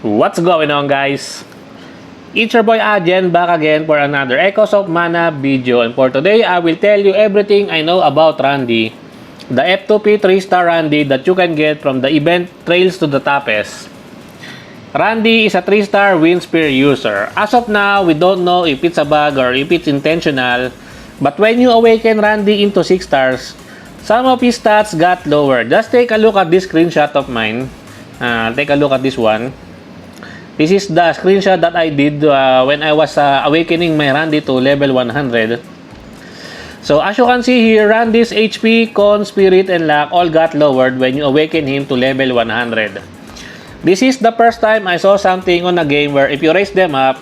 What's going on, guys? It's your boy Adjen back again for another Echoes of Mana video, and for today I will tell you everything I know about Randi, the F2P 3-star Randi that you can get from the event Trails to the Toughest. Randi is a 3-star wind spear user. As of now, we don't know if it's a bug or if it's intentional, but when you awaken Randi into 6 stars, some of his stats got lower. Just take a look at this screenshot of mine. Take a look at this one. This is the screenshot that I did when I was awakening my Randi to level 100. So as you can see here, Randi's HP, Con, Spirit, and Luck all got lowered when you awaken him to level 100. This is the first time I saw something on a game where if you raise them up,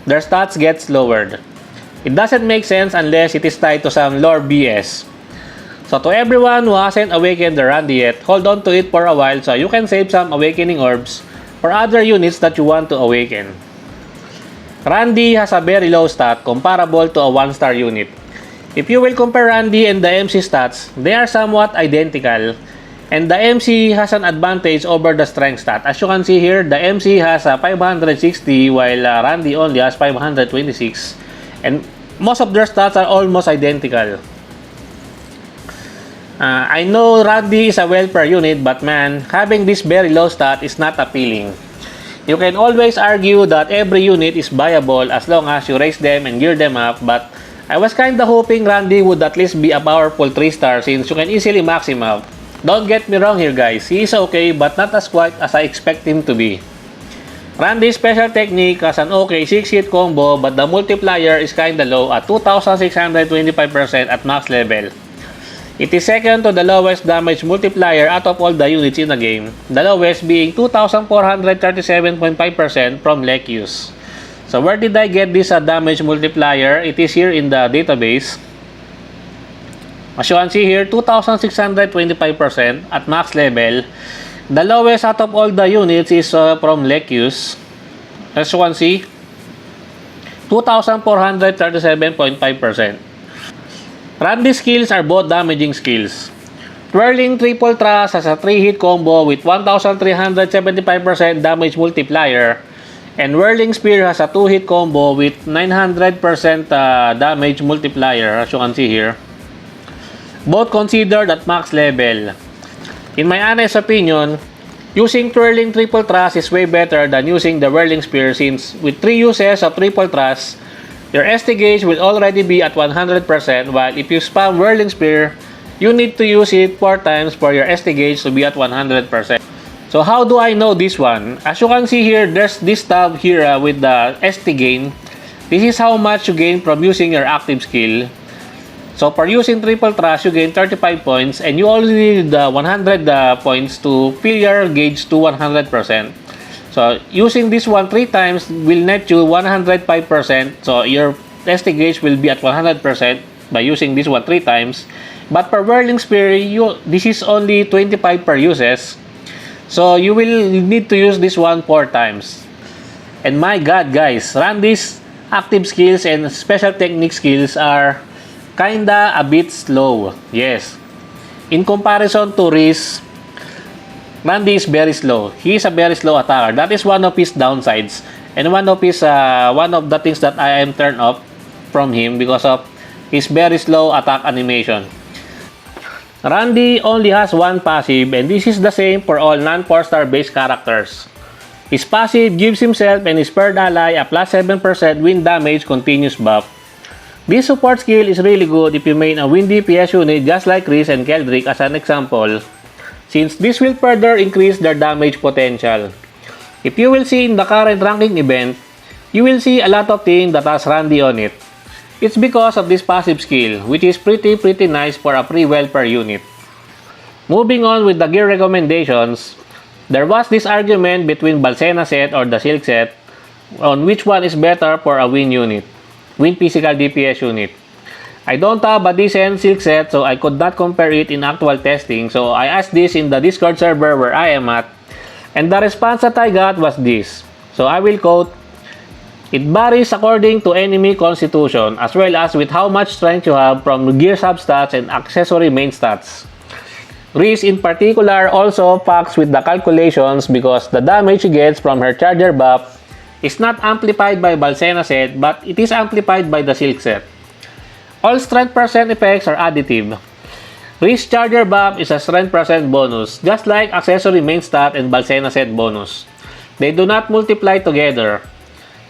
their stats gets lowered. It doesn't make sense unless it is tied to some lore BS. So to everyone who hasn't awakened the Randi yet, hold on to it for a while so you can save some awakening orbs for other units that you want to awaken. Randi has a very low stat comparable to a 1-star unit. If you will compare Randi and the MC stats, they are somewhat identical, and the MC has an advantage over the strength stat. As you can see here, the MC has a 560 while Randi only has 526, and most of their stats are almost identical. I know Randi is a well per unit, but man, having this very low stat is not appealing. You can always argue that every unit is viable as long as you raise them and gear them up, but I was kinda hoping Randi would at least be a powerful 3-star since you can easily max him out. Don't get me wrong here, guys, he is okay but not as quite as I expect him to be. Randi's special technique has an okay 6-hit combo, but the multiplier is kinda low at 2625% at max level. It is second to the lowest damage multiplier out of all the units in the game, the lowest being 2437.5% from Lekius. So where did I get this damage multiplier? It is here in the database. As you can see here, 2625% at max level. The lowest out of all the units is from Lekius. As you can see, 2437.5%. Randi's skills are both damaging skills. Twirling Triple Thrust has a 3-hit combo with 1375% damage multiplier, and Whirling Spear has a 2-hit combo with 900% damage multiplier, as you can see here. Both considered at max level. In my honest opinion, using Twirling Triple Thrust is way better than using the Whirling Spear since with 3 uses of Triple Thrust, your ST gauge will already be at 100%, while if you spam Whirling Spear, you need to use it 4 times for your ST gauge to be at 100%. So how do I know this one? As you can see here, there's this tab here with the ST gain. This is how much you gain from using your active skill. So for using Triple Thrust, you gain 35 points, and you only need 100 points to fill your gauge to 100%. So using this one 3 times will net you 105%. So your ST gauge will be at 100% by using this one 3 times. But for Whirling Spear, this is only 25 per uses. So you will need to use this one 4 times. And my god, guys, Randi's active skills and special technique skills are kinda a bit slow. Yes. In comparison to Riz, Randi is very slow. He is a very slow attacker. That is one of his downsides, and one of the things that I am turned off from him because of his very slow attack animation. Randi only has one passive, and this is the same for all non-4-star based characters. His passive gives himself and his paired ally a plus 7% wind damage continuous buff. This support skill is really good if you main a wind DPS unit just like Riz and Keldrick as an example, since this will further increase their damage potential. If you will see in the current ranking event, you will see a lot of things that has Randi on it. It's because of this passive skill, which is pretty nice for a free well per unit. Moving on with the gear recommendations, there was this argument between Balsena set or the Silk set on which one is better for a wind physical DPS unit. I don't have a decent Silk set, so I could not compare it in actual testing, so I asked this in the Discord server where I am at, and the response that I got was this. So I will quote, "It varies according to enemy constitution as well as with how much strength you have from gear substats and accessory main stats. Reese in particular also fucks with the calculations because the damage she gets from her charger buff is not amplified by Balsena set but it is amplified by the Silk set. All strength percent effects are additive. Reese charger buff is a strength percent bonus, just like accessory main stat and Balsena set bonus. They do not multiply together.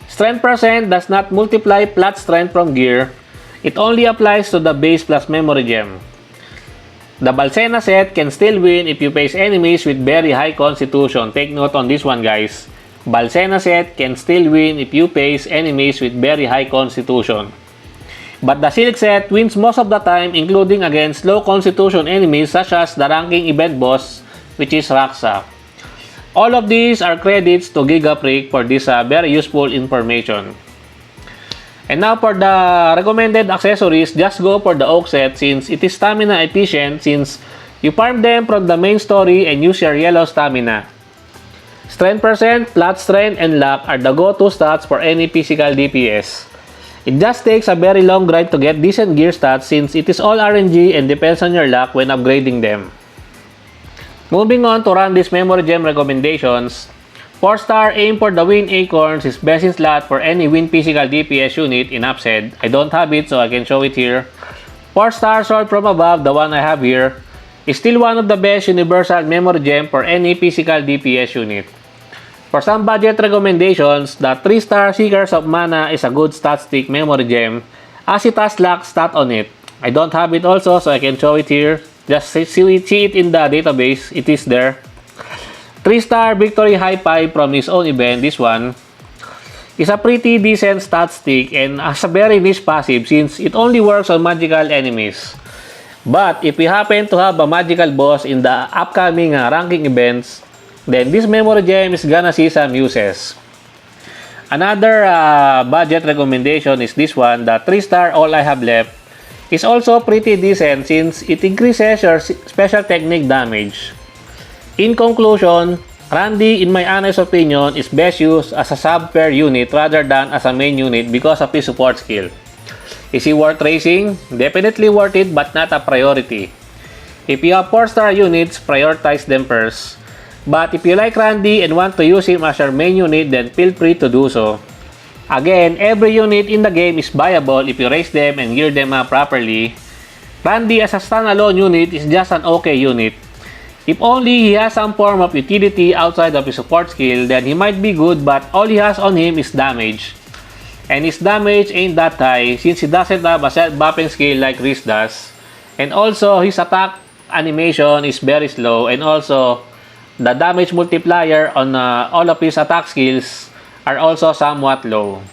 Strength percent does not multiply plot strength from gear. It only applies to the base plus memory gem. The Balsena set can still win if you face enemies with very high constitution. Take note on this one, guys. Balsena set can still win if you face enemies with very high constitution. But the Silk set wins most of the time, including against low constitution enemies such as the ranking event boss, which is Raxa. All of these are credits to GigaFreak for this very useful information. And now for the recommended accessories, just go for the Oak set since it is stamina efficient since you farm them from the main story and use your yellow stamina. Strength percent, plot strength, and luck are the go-to stats for any physical DPS. It just takes a very long grind to get decent gear stats since it is all RNG and depends on your luck when upgrading them. Moving on to Randy's memory gem recommendations, 4-star aim for the Win Acorns is best in slot for any Win physical DPS unit in Upset. I don't have it so I can show it here. 4-star Sword from Above, the one I have here, is still one of the best universal memory gem for any physical DPS unit. For some budget recommendations, the 3-star Seekers of Mana is a good stat stick memory gem as it has luck stat on it. I don't have it also so I can show it here. Just see it in the database, it is there. 3-star Victory High 5 from his own event, this one, is a pretty decent stat stick and has a very niche passive since it only works on magical enemies. But if we happen to have a magical boss in the upcoming ranking events, then this memory gem is gonna see some uses. Another budget recommendation is this one, the 3-star All I Have Left, is also pretty decent since it increases your special technique damage. In conclusion, Randi, in my honest opinion, is best used as a sub-pair unit rather than as a main unit because of his support skill. Is he worth racing? Definitely worth it but not a priority. If you have 4-star units, prioritize them first. But if you like Randi and want to use him as your main unit, then feel free to do so. Again, every unit in the game is viable if you race them and gear them up properly. Randi as a standalone unit is just an okay unit. If only he has some form of utility outside of his support skill, then he might be good but all he has on him is damage. And his damage ain't that high since he doesn't have a self-buffing skill like Reese does. And also, his attack animation is very slow and also the damage multiplier on all of his attack skills are also somewhat low.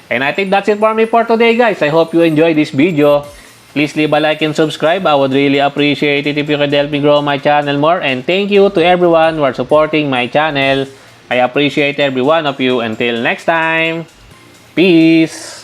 And I think that's it for me for today, guys. I hope you enjoyed this video. Please leave a like and subscribe. I would really appreciate it if you could help me grow my channel more. And thank you to everyone who are supporting my channel. I appreciate every one of you. Until next time, peace!